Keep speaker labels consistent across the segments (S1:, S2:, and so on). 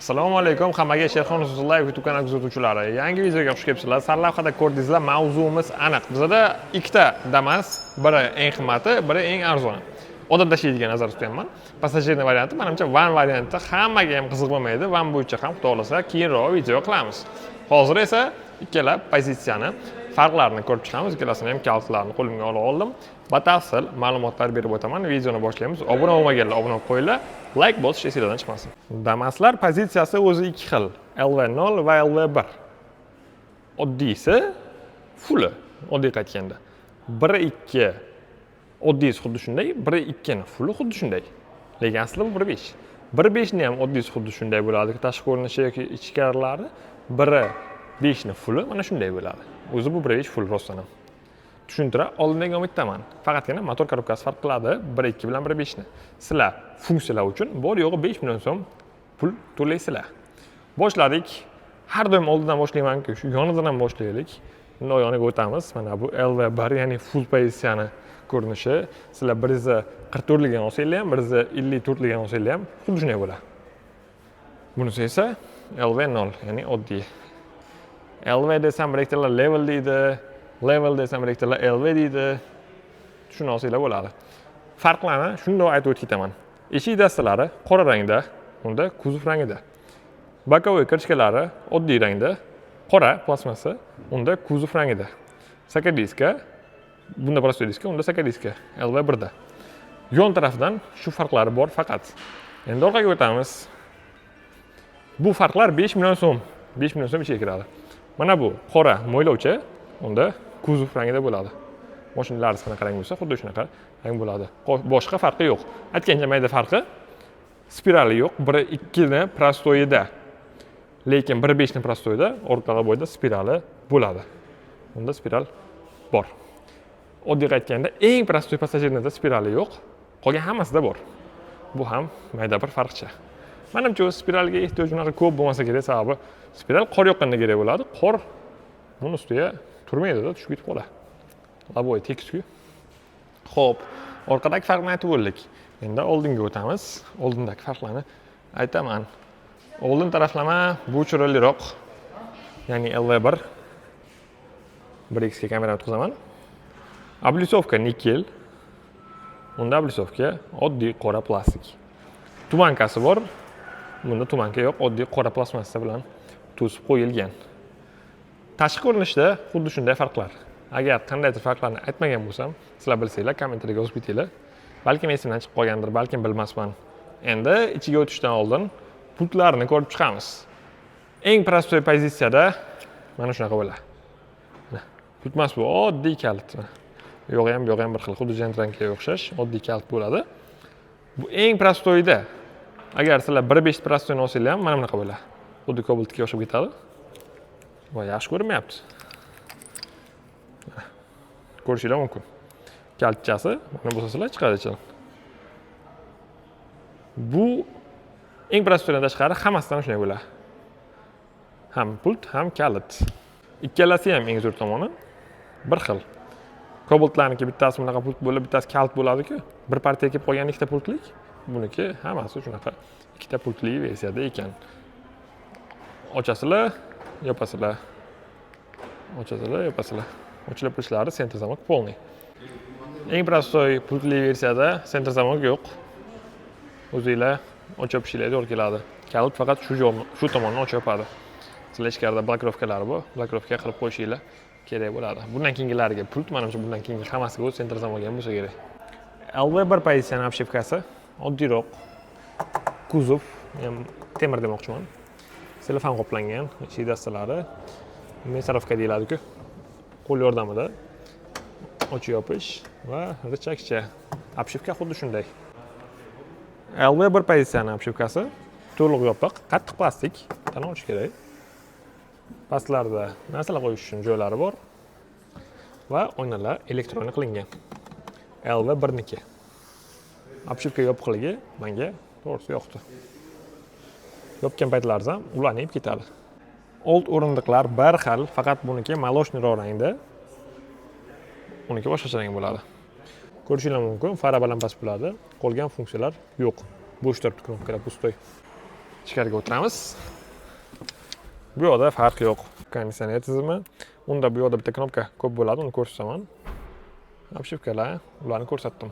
S1: Assalomu alaykum, hammaga Sherxon Rasululloyev YouTube kanali kuzatuvchilari. Yangi videoga xush kelibsizlar. Sarlavhada ko'rdingizlar, mavzuimiz aniq. Bizda ikkita Damas, biri eng qimmati, biri eng arzoni. Odatda tashiydigan nazarda tutyapman. Passajirniy varianti, menimcha van varianti hammaga ham qiziq bo'lmaydi. Van bo'yicha ham xudo xolasa keyinroq video qilamiz. Hozir esa ikkala pozitsiyani, farqlarini ko'rib chiqamiz. Ikkalasini ham kaltlarni qo'limga olib, batafsil ma'lumotlar berib o'taman. Videoni boshlaymiz. Obuna bo'lmaganlar obuna bo'lib qo'yinglar. Like bosish esingizdan chiqmasin. Damaslar pozitsiyasi o'zi ikki xil. LV0 va LV1. Oddiysi fulli, oddiy aytganda. 1.2 oddiysi xuddi shunday, 1.2 ni fulli xuddi shunday. Lekin asli bu 1.5. 1.5 ni ham oddiysi xuddi shunday bo'ladi. Tashqi ko'rinishi yoki ichkarilari 1.5 ni fulli mana shunday bo'ladi. O'zi bu 1.5 full rostdan ham. Tushuntira oldindan umiddaman. Faqatgina motor korobkasi farq qiladi 1.2 bilan 1.5 ni. Sizlar funksiyalar uchun bor yo'g'i 5 million so'm pul to'laysizlar. Boshladik. Har doim oldindan boshlayman-ku, shu yonidan ham boshlaylik. Endi oyog'iga o'tamiz. Mana bu LV1, ya'ni full pozitsiyani ko'rinishi. Sizlar 144 ligini olsanglar ham, 154 ligini olsanglar ham xuddi shunday bo'ladi. Bunisi esa LV0, ya'ni oddiy. LV desam rektorlar level deydi. Level desam rektorlar LV deydi. Shuni olsanglar bo'ladi. Farqlarni shunday aytib o'tib ketaman. Eshik dastalari qora rangda, unda kuzov rangida. Bokovoy kirishkalari oddiy rangda, qora plastmassa, unda kuzov rangida. Sakadiska, bunda prostoy diska, unda sakadiska, LV1 da. Yon tarafdan shu farqlari bor faqat. Endi orqaga o'tamiz. Bu farqlar 5 million so'm. 5 million so'm ichiga kiradi. Mana bu qora mo'ylovchi, unda kuzov rangida bo'ladi. Mashinalar qanaqa rang bo'lsa, xuddi shunaqa rang bo'ladi. Boshqa farqi yo'q. Aytgancha mayda farqi spirali yo'q. 1.2 ni prostoyida. Lekin 1.5 ni prostoyida orqa bo'yda spirali bo'ladi. Unda spiral bor. Oddiy aytganda eng prostoy passajirnida spirali yo'q. Qolgan hammasida bor. Bu ham mayda bir farqcha. Menimcha spiralga ehtiyoj unaqa ko'p bo'lmasa kerak, sababi spiral qor yoqqanda kerak bo'ladi. Qor buni ustiga turmaydi-da, tushib ketib qoladi. Laboy tekis-ku. Xo'p, orqadagi farqni aytib bo'ldik. Endi oldinga o'tamiz. Oldindagi farqlarni aytaman. Oldin taraflama bu chiroyliroq. Ya'ni LV1 1x ga kamerani o'tkazaman. Ablisovka nikel. Unda ablisovka oddiy qora plastik. Tumankasi bor. Bunda tumanka yo'q, oddiy qora plastmassa bilan to'sib qo'yilgan. Tashqi ko'rinishda xuddi shunday farqlar. Agar qandaydir farqlarni aytmagan bo'lsam, sizlar bilsanglar, kommentariyga yozib ketinglar. Balkim esimdan chiqib qolgandir, balkim bilmasman. Endi ichiga o'tishdan oldin pultlarni ko'rib chiqamiz. Eng prostoy pozitsiyada mana shunaqa bo'ladi. Pultmas bu oddiy kalt. Yo'g'i ham bir xil, xuddi jentrankaga o'xshash oddiy kalt bo'ladi. Bu eng prostoyda. Agar sizlar 1.5 prostoyni olsanglar ham mana bunaqa bo'ladi. Xuddi Cobaltga o'xshab ketadi. Va yaxshi ko'rinmayapti. Ko'rishinglar mumkin. Kaltchasi mana bu sizlar chiqadi ichidan. Bu eng prostoydan tashqari hammasidan shunday bo'ladi. Ham pult, ham kalit. Ikkalasi ham eng zo'r tomoni bir xil. Cobaltlarniki bittasi bunaqa pult bo'lib, bittasi kalt bo'ladi-ku. Bir partiya kelib qolgan ikkita pultlik. Buniki hammasi shunaqa ikkita pultli versiyada ekan. Ochasizlar, yopasizlar. Ochasizlar, yopasizlar. Ochilib turishlari sentr zamok polniy. Eng prostoy pultli versiyada sentr zamok yo'q. O'zingizlar ochib ishinglar to'g'ri keladi. Kalit faqat shu tomonni ochib yopadi. Sizlar ichkarida blokировкалari bor. Blokировка qilib qo'yishinglar kerak bo'ladi. Bundan keyingilariga pult, menimcha bundan keyingi hammasiga o'z sentr zamok ham bo'lsa kerak. LV1 pozitsiyani obshivkasi oddiyroq. Kuzov, temir demoqchiman. Selofan qoplangan, ichki dastalari mesarovka deyiladi-ku. Qo'l yordamida ochib yopish va richakcha. Obshivka xuddi shunday. LV1 pozitsiyani obshivkasi to'liq yopiq, qattiq plastik, tan olish kerak. Pastlarda narsalar qo'yish uchun joylari bor va oynalar elektronik qilingan. LV1 niki. Obshivka yopiqligi menga to'g'risi yoqdi. Yopgan paytlarida ham ulanib ketadi. Old o'rindiqlar bir xil, faqat buniki moloshniyroq rangda. Uniki boshqacha rang bo'ladi. Ko'rishingiz mumkin, fara balandpast bo'ladi. Qolgan funksiyalar yo'q. Bo'sh turibdi knopkalar pustoy. ichkariga o'tiramiz. Bu yoqda farq yo'q. Konditsioner tizimi. Unda bu yoqda bitta knopka ko'p bo'ladi, uni ko'rsataman. Obshivkalar, ularni ko'rsatdim.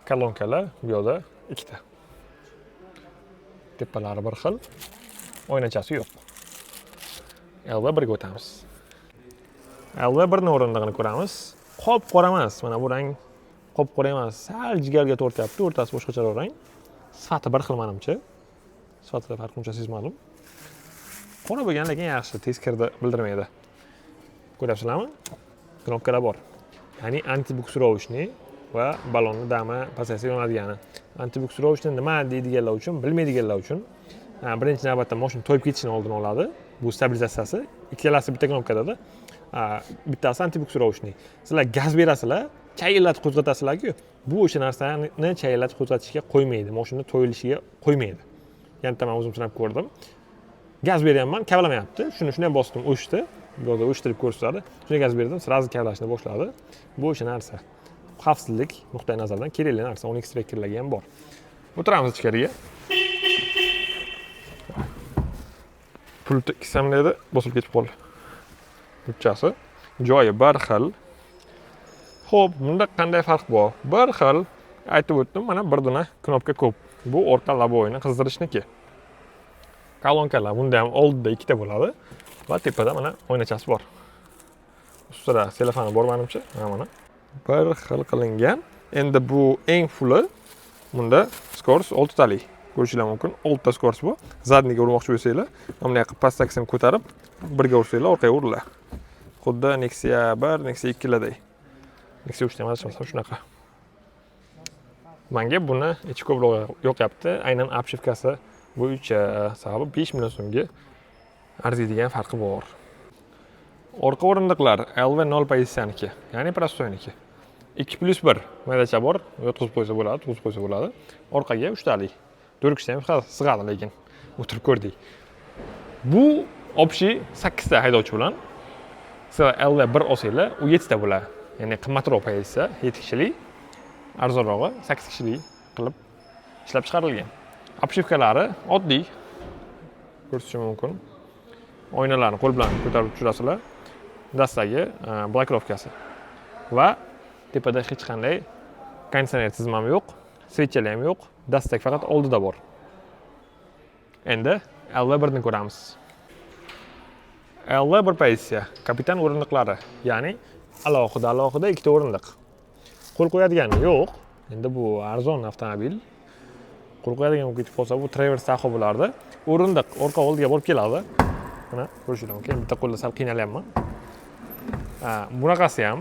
S1: Kolonkalar bu yoqda ikkita. Tepalari bir xil. Oynachasi yo'q. LV1 ga o'tamiz. LV1 ning o'rindig'ini ko'ramiz. Qop-qora emas, mana bu rang qop-qora emas, sal jigarga tortyapti, o'rtasi boshqacharoq rang. Sifati bir xil menimcha. Sifatida farq uncha sezmadim. Qora bo'lgan, lekin yaxshi, teskirda bildirmaydi. Ko'ryapsizlarmi? Knopkalar bor. Ya'ni anti-buksurovishni va ballonni dami pasaysa yonadigani. Anti-buksurovishni nima deydiganlar uchun, bilmaydiganlar uchun birinchi navbatda mashina to'yib ketishini oldini oladi. Bu stabilizatsiyasi. Ikkalasi bitta knopkada-da. Bittasi anti-buksurovishni. Sizlar gaz berasizlar, chayillatib qo'zg'atasizlar-ku, bu o'sha narsani chayillatib qo'zg'atishga qo'ymaydi, mashina to'yilishiga qo'ymaydi. Yana men o'zim sinab ko'rdim. Gaz beryapman, kavlamayapti. Shuni ham bosdim, o'chdi. Bu yerda o'chtirib ko'rsatadi. Shunga gaz berdim, sразу kavlashni boshladi. Bu o'sha narsa. Xavfsizlik nuqtai nazaridan kerakli narsa. Uning ekstraktorlari ham bor. O'tiramiz ichkariga. Pultni kissam dedi, bosilib ketib qoldi. Uchasi joyi bir xil. Xo'p, bunda qanday farq bor? Bir xil aytib o'tdim, mana bir dona knopka ko'p. Bu orqa laboyni qizdirishniki. Kolonkalar bunda ham oldida ikkita bo'ladi va tepada mana oynachasi bor. Ustida telefoni bor menimcha, mana. Bir xil qilingan. Endi bu eng fuli. Bunda skors 6 talik. Ko'rishingiz mumkin. 6 ta skors bor. Zadniga urmoqchi bo'lsanglar, mana yoqqa pastakasini ko'tarib, birga ursanglar, orqaga uriladi. Xuddi Nexia 1, Nexia 2 larda. Nexia 3 emas, shunaqa. Menga buni ichi ko'proq yoqyapti. Aynan obshivkasi bo'yicha sababi 5 million so'mga arziydigan farqi bor. Orqa o'rindiqlar LV0 pozitsiyaniki, ya'ni prostoyniki. 2+1 maydacha bor, yotqizib qo'ysa bo'ladi, tuqib qo'ysa bo'ladi. Orqaga 3 talik. 4 kishi ham sig'adi, lekin o'tirib ko'rdik. Bu общий 8 ta haydovchi bilan siz LV1 olsanglar, u 7 ta bo'ladi. Ya'ni qimmatroq pozitsiya, 7 kishilik, arzonrog'i 8 kishilik qilib ishlab chiqarilgan. Obshivkalari oddiy. Ko'rishingiz mumkin. Oynalarni qo'l bilan ko'tarib tushirasizlar. Dastagi blokировкасы va tepada hech qanday konditsioner tizimi ham yo'q, svechchalar ham yo'q, dastak faqat oldida bor. Endi LV1 ni ko'ramiz. LV1 pozitsiya, kapitan o'rindiqlari, ya'ni alohida ikkita o'rindiq. Qo'l qo'yadigani yo'q. Endi bu arzon avtomobil. Qo'l qo'yadigan bo'lib ketib qolsa, bu Traverse taxo bo'lardi. O'rindiq orqa oldiga borib keladi. Mana ko'rishingiz mumkin. Bitta qo'lda sal qiynalyapman. Bunaqasi ham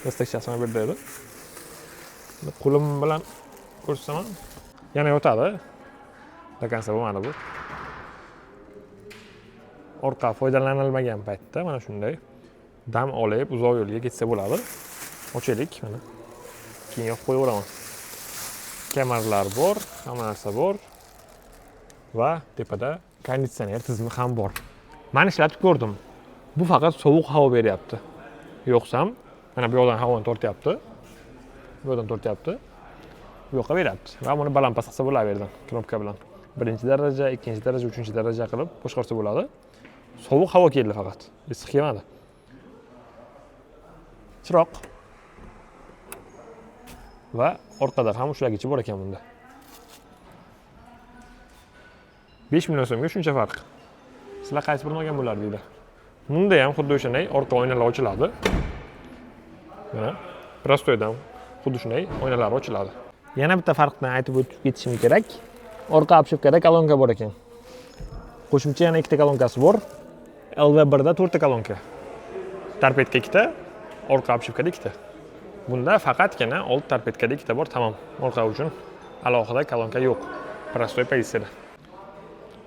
S1: dastakchasini berdi edi. Qo'lim bilan ko'rsatsam, yana yotadi. Dakansa bo'lmadi bu. Orqa foydalanilmagan paytda mana shunday dam olib uzoq yo'lga ketsa bo'ladi. Ochaylik mana. Keyin yopib qo'yaveraman. Kamarlar bor, hamma narsa bor va tepada konditsioner tizimi ham bor. Men ishlatib ko'rdim. Bu faqat sovuq havo beryapti. Yo'qsam, mana bu yoqdan havoni tortyapti. Bu yoqdan tortyapti. Bu yoqqa beryapti. Va buni baland-past qilsa bo'laverdi knopka bilan. Birinchi daraja, ikkinchi daraja, uchinchi daraja qilib boshqarsa bo'ladi. Sovuq havo keldi faqat. Issiq kelmadi. Chiroq va orqada ham ushlagichi bor ekan bunda. 5 million so'mga shuncha farq. Sizlar qaysi birini olgan bo'lardinglar? Bunda ham xuddi o'shanday orqa oynalar ochiladi. Mana prostoydan xuddi shunday oynalar ochiladi. Yana bitta farqni aytib o'tib ketishim kerak. Orqa obshivkada kolonka bor ekan. Qo'shimcha yana ikkita kolonkasi bor. LV1 da 4 ta kolonka. Torpedka ikkita, orqa obshivkada ikkita. Bunda faqatgina old torpedkada ikkita bor, tamom. Orqa uchun alohida kolonka yo'q. Prostoy pozitsiyada.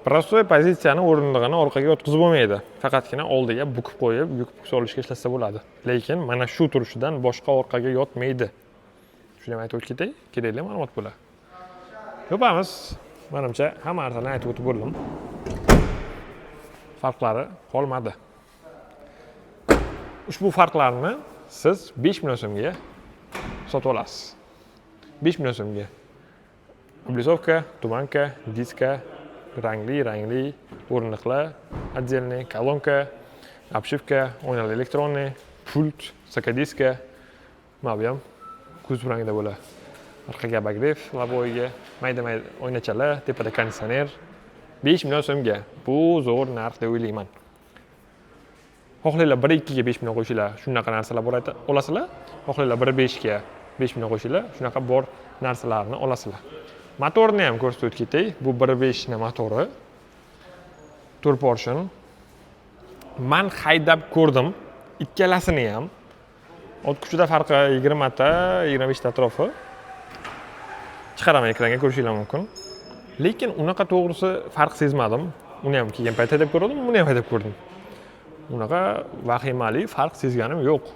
S1: Prostoy pozitsiyani o'rindig'ini orqaga yotqizib bo'lmaydi. Faqatgina oldiga bukib qo'yib, yukib solishga ishlatsa bo'ladi. Lekin mana shu turishidan boshqa orqaga yotmaydi. Shuni ham aytib o'tib ketay, kerakli ma'lumot bo'ladi. Yopamiz. Menimcha hamma narsani aytib o'tib bo'ldim. Farqlari qolmadi. Ushbu farqlarni siz 5 million so'mga sotib olasiz. 5 million so'mga Облицовка, tumanka, diska, rangli o'rindiqlar, отдельный, kolonka, обшивка, o'yinlar elektronniy, pult, sakadiska, mana bu ham kuzov rangida bo'ladi. Orqaga bagrev, laboyga, mayda-mayda o'ynachalar, tepada konditsioner. 5 million so'mga. Bu zo'r narx deb o'ylayman. Xohlaylar 1.2 ga 5 million qo'yishinglar, shunaqa narsalar bor olasizlar. Xohlaylar 1.5 ga 5 million qo'yishinglar, shunaqa bor narsalarni olasizlar. Motorni ham ko'rsatib o'tib ketay. Bu 1.5 na motori. 4 portion. Men haydab ko'rdim. Ikkalasini ham. Ot kuchida farqi 20 ta, 25 ta atrofi. Chiqaraman ekranga ko'rishinglar mumkin. Lekin unaqa to'g'risi farq sezmadim. Uni ham kelgan paytda deb ko'rdim, buni ham haydab ko'rdim. Unaqa vahimali farq sezganim yo'q.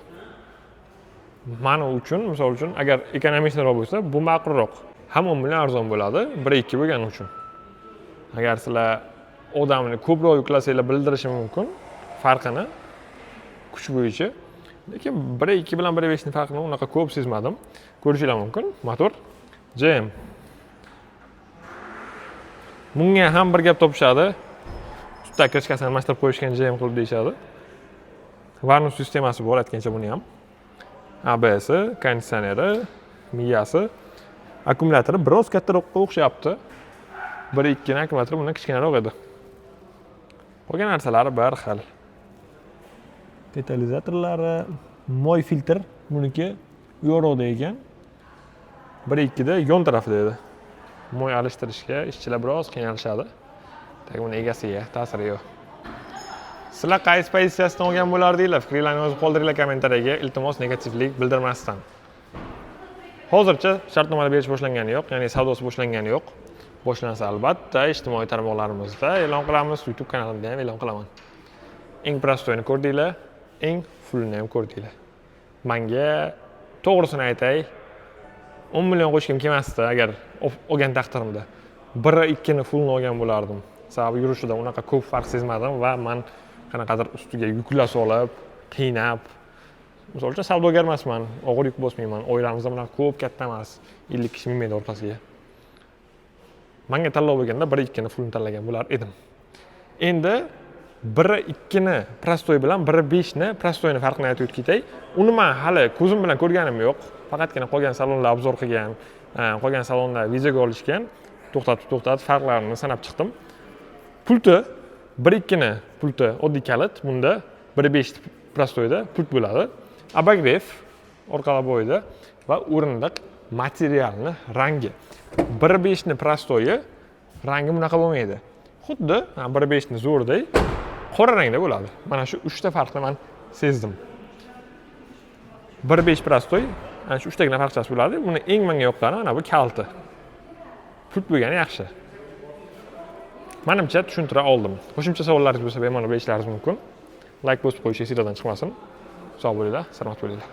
S1: Mana uchun, misol uchun, agar ekonomikroq bo'lsa, bu ma'qulroq. Ham 10 million arzon bo'ladi, 1.2 bo'lgani uchun. Agar sizlar odamni ko'proq yuklasanglar bildirishi mumkin farqini kuch bo'yicha. Lekin 1.2 bilan 1.5 ning farqini unaqa ko'p sezmadim. Ko'rishinglar mumkin. Motor JM. Bunga ham bir gap topishadi. Ustida krishkasini almashtirib qo'yishgan JM qilib deyishadi. Varnish sistemasi bor aytgancha buni ham. ABS, konditsioneri, miyasi, akkumulyatori biroz kattaroqqa o'xshayapti. 1.2 ning akkumulyatori bundan kichkinaroq edi. Qolgan narsalari bir xil. Detalizatorlari, moy filtr buniki yo'roqda ekan. 1.2 da yon tarafida edi. Moy alishtirishga ishchilar biroz qiynalishadi. Lekin uni egasiga ta'siri yo'q. Sizlar qaysi pozitsiyasidan olgan bo'lardinglar? Fikringizni yozib qoldiringlar kommentariyaga. Iltimos negativlik bildirmasdan. Hozircha shartnomani berish boshlangani yo'q, ya'ni savdosi boshlangani yo'q. Boshlansa albatta ijtimoiy tarmoqlarimizda e'lon qilamiz, YouTube kanalimda ham e'lon qilaman. Eng prostoyini ko'rdinglar, eng fullini ham ko'rdinglar. Menga to'g'risini aytay, 10 million qo'shgim kelmasdi agar olgan taqdirimda. 1.2 ni fullni olgan bo'lardim. Sababi yurishida unaqa ko'p farq sezmadim va men qanaqadir ustiga yukla solib, qiynab. Misol uchun savdogar emasman, og'ir yuk bosmayman. Oilamizda bunaqa ko'p katta emas. 50 kishi minmaydi orqasiga. Menga tanlov bo'lganda 1.2 ni fullni tanlagan bo'lar edim. Endi 1.2 ni prostoy bilan 1.5 ni prostoyni farqini aytib ketay. Uni men hali ko'zim bilan ko'rganim yo'q. Faqatgina qolgan salonlar obzor qilgan, qolgan salonlar videoga olishgan. To'xtatib farqlarini sanab chiqdim. Pulti 1.2 ni pulti oddiy kalit, bunda 1.5 prostoyda pult bo'ladi. Abagrev orqalar bo'yida va o'rindiq materialni rangi. 1.5 ni prostoyi rangi bunaqa bo'lmaydi. Xuddi 1.5 ni zo'rday qora rangda bo'ladi. Mana shu 3 ta farqni men sezdim. 1.5 prostoy ana shu 3 tagina farqchasi bo'ladi. Buni eng menga yoqqani mana bu kalti. Pult bo'lgani yaxshi. Menimcha tushuntira oldim. Qo'shimcha savollaringiz bo'lsa bemalol berishlaringiz mumkin. Like bosib qo'yishingiz esingizdan chiqmasin. Sog' bo'linglar, salomat bo'linglar.